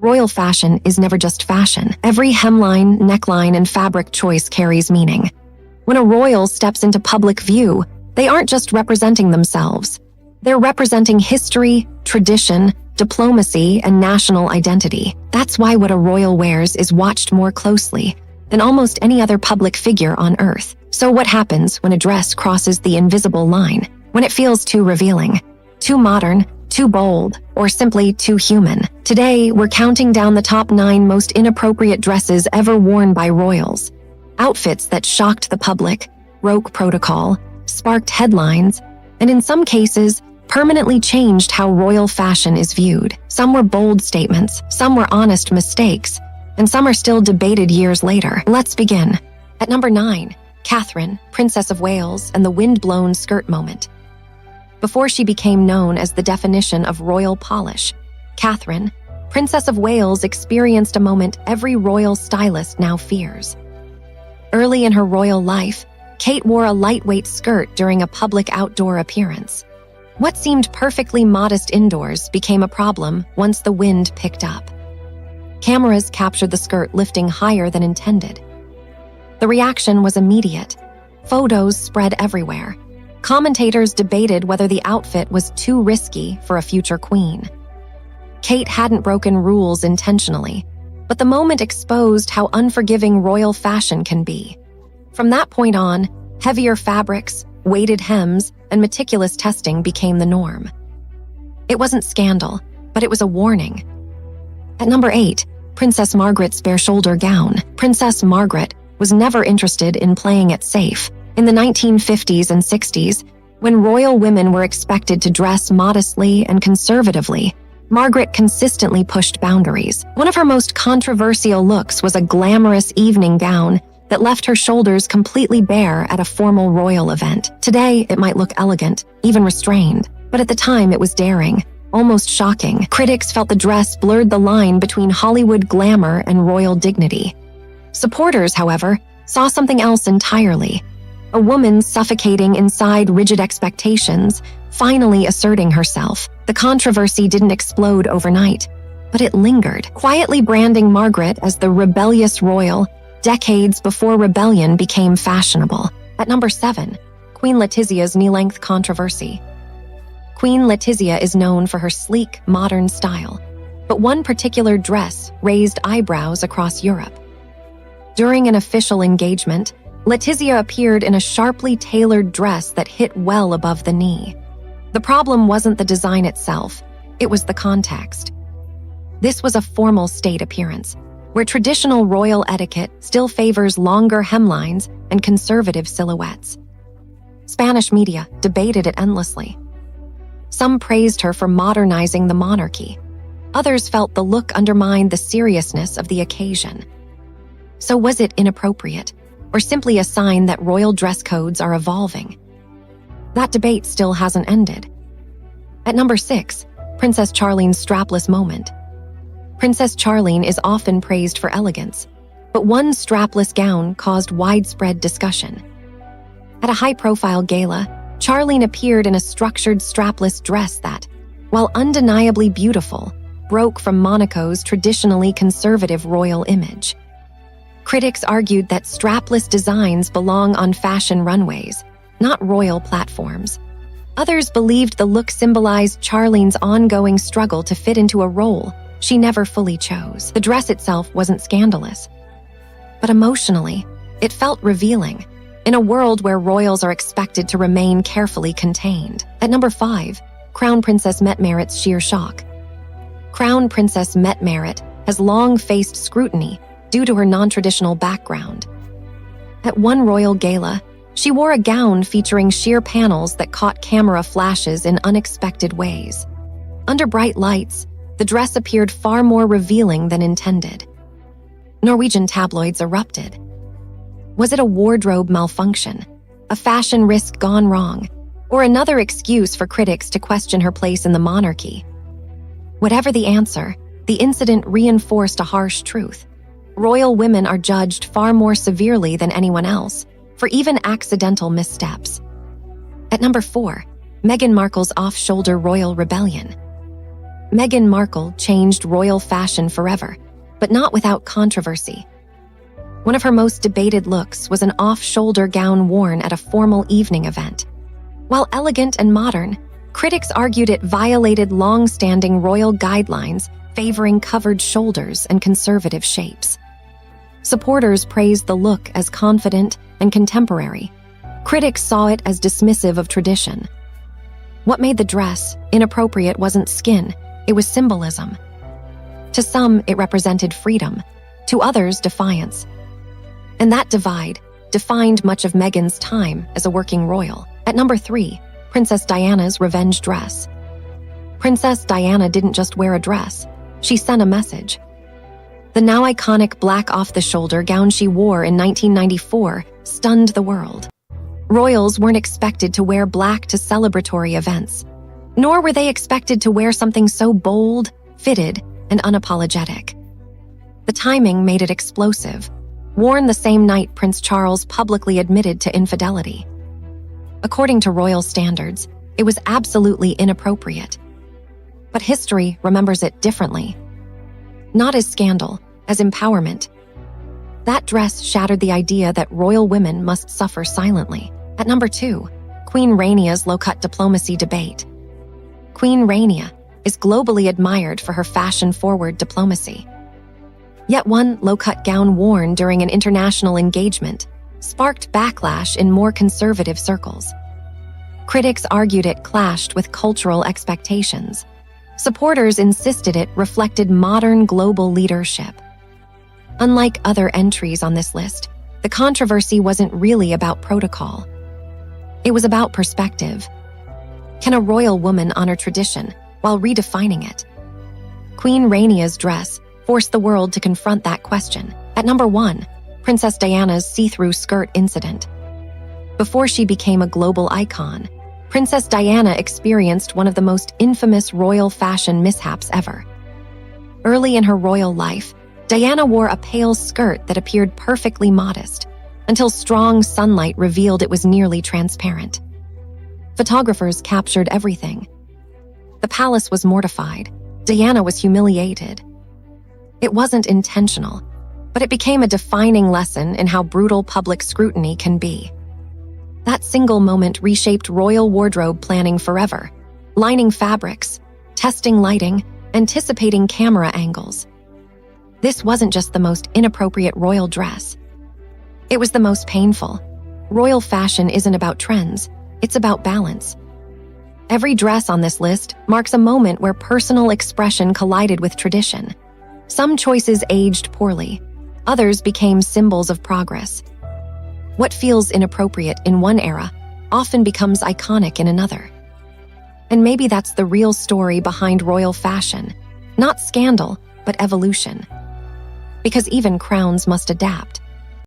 Royal fashion is never just fashion. Every hemline, neckline, and fabric choice carries meaning. When a royal steps into public view, they aren't just representing themselves. They're representing history, tradition, diplomacy, and national identity. That's why what a royal wears is watched more closely than almost any other public figure on Earth. So what happens when a dress crosses the invisible line? When it feels too revealing, too modern, too bold, or simply too human? Today, we're counting down the top 9 most inappropriate dresses ever worn by royals. Outfits that shocked the public, broke protocol, sparked headlines, and in some cases, permanently changed how royal fashion is viewed. Some were bold statements, some were honest mistakes, and some are still debated years later. Let's begin. At number 9, Catherine, Princess of Wales, and the wind-blown skirt moment. Before she became known as the definition of royal polish, Catherine, Princess of Wales, experienced a moment every royal stylist now fears. Early in her royal life, Kate wore a lightweight skirt during a public outdoor appearance. What seemed perfectly modest indoors became a problem once the wind picked up. Cameras captured the skirt lifting higher than intended. The reaction was immediate. Photos spread everywhere. Commentators debated whether the outfit was too risky for a future queen. Kate hadn't broken rules intentionally, but the moment exposed how unforgiving royal fashion can be. From that point on, heavier fabrics, weighted hems, and meticulous testing became the norm. It wasn't scandal, but it was a warning. At number 8, Princess Margaret's bare-shoulder gown. Princess Margaret was never interested in playing it safe. In the 1950s and 60s, when royal women were expected to dress modestly and conservatively, Margaret consistently pushed boundaries. One of her most controversial looks was a glamorous evening gown that left her shoulders completely bare at a formal royal event. Today, it might look elegant, even restrained, but at the time it was daring, almost shocking. Critics felt the dress blurred the line between Hollywood glamour and royal dignity. Supporters, however, saw something else entirely. A woman suffocating inside rigid expectations, finally asserting herself. The controversy didn't explode overnight, but it lingered, quietly branding Margaret as the rebellious royal decades before rebellion became fashionable. At number 7, Queen Letizia's knee-length controversy. Queen Letizia is known for her sleek, modern style, but one particular dress raised eyebrows across Europe. During an official engagement, Letizia appeared in a sharply tailored dress that hit well above the knee. The problem wasn't the design itself, it was the context. This was a formal state appearance, where traditional royal etiquette still favors longer hemlines and conservative silhouettes. Spanish media debated it endlessly. Some praised her for modernizing the monarchy. Others felt the look undermined the seriousness of the occasion. So was it inappropriate, or simply a sign that royal dress codes are evolving? That debate still hasn't ended. At number 6, Princess Charlene's strapless moment. Princess Charlene is often praised for elegance, but one strapless gown caused widespread discussion. At a high-profile gala, Charlene appeared in a structured strapless dress that, while undeniably beautiful, broke from Monaco's traditionally conservative royal image. Critics argued that strapless designs belong on fashion runways, not royal platforms. Others believed the look symbolized Charlene's ongoing struggle to fit into a role she never fully chose. The dress itself wasn't scandalous, but emotionally, it felt revealing, in a world where royals are expected to remain carefully contained. At number 5, Crown Princess Mette-Marit's sheer shock. Crown Princess Mette-Marit has long faced scrutiny due to her non-traditional background. At one royal gala, she wore a gown featuring sheer panels that caught camera flashes in unexpected ways. Under bright lights, the dress appeared far more revealing than intended. Norwegian tabloids erupted. Was it a wardrobe malfunction, a fashion risk gone wrong, or another excuse for critics to question her place in the monarchy? Whatever the answer, the incident reinforced a harsh truth. Royal women are judged far more severely than anyone else, for even accidental missteps. At number 4, Meghan Markle's off-shoulder royal rebellion. Meghan Markle changed royal fashion forever, but not without controversy. One of her most debated looks was an off-shoulder gown worn at a formal evening event. While elegant and modern, critics argued it violated long-standing royal guidelines favoring covered shoulders and conservative shapes. Supporters praised the look as confident and contemporary. Critics saw it as dismissive of tradition. What made the dress inappropriate wasn't skin, it was symbolism. To some, it represented freedom. To others, defiance. And that divide defined much of Meghan's time as a working royal. At number 3, Princess Diana's revenge dress. Princess Diana didn't just wear a dress, she sent a message. The now iconic black off-the-shoulder gown she wore in 1994 stunned the world. Royals weren't expected to wear black to celebratory events, nor were they expected to wear something so bold, fitted, and unapologetic. The timing made it explosive, worn the same night Prince Charles publicly admitted to infidelity. According to royal standards, it was absolutely inappropriate. But history remembers it differently. Not as scandal, as empowerment. That dress shattered the idea that royal women must suffer silently. At number 2, Queen Rainia's low-cut diplomacy debate. Queen Rainia is globally admired for her fashion-forward diplomacy. Yet one low-cut gown worn during an international engagement sparked backlash in more conservative circles. Critics argued it clashed with cultural expectations. Supporters insisted it reflected modern global leadership. Unlike other entries on this list, the controversy wasn't really about protocol. It was about perspective. Can a royal woman honor tradition while redefining it? Queen Rainia's dress forced the world to confront that question. At number 1, Princess Diana's see-through skirt incident. Before she became a global icon, Princess Diana experienced one of the most infamous royal fashion mishaps ever. Early in her royal life, Diana wore a pale skirt that appeared perfectly modest, until strong sunlight revealed it was nearly transparent. Photographers captured everything. The palace was mortified. Diana was humiliated. It wasn't intentional, but it became a defining lesson in how brutal public scrutiny can be. That single moment reshaped royal wardrobe planning forever, lining fabrics, testing lighting, anticipating camera angles. This wasn't just the most inappropriate royal dress. It was the most painful. Royal fashion isn't about trends, it's about balance. Every dress on this list marks a moment where personal expression collided with tradition. Some choices aged poorly, others became symbols of progress. What feels inappropriate in one era often becomes iconic in another. And maybe that's the real story behind royal fashion, not scandal, but evolution. Because even crowns must adapt.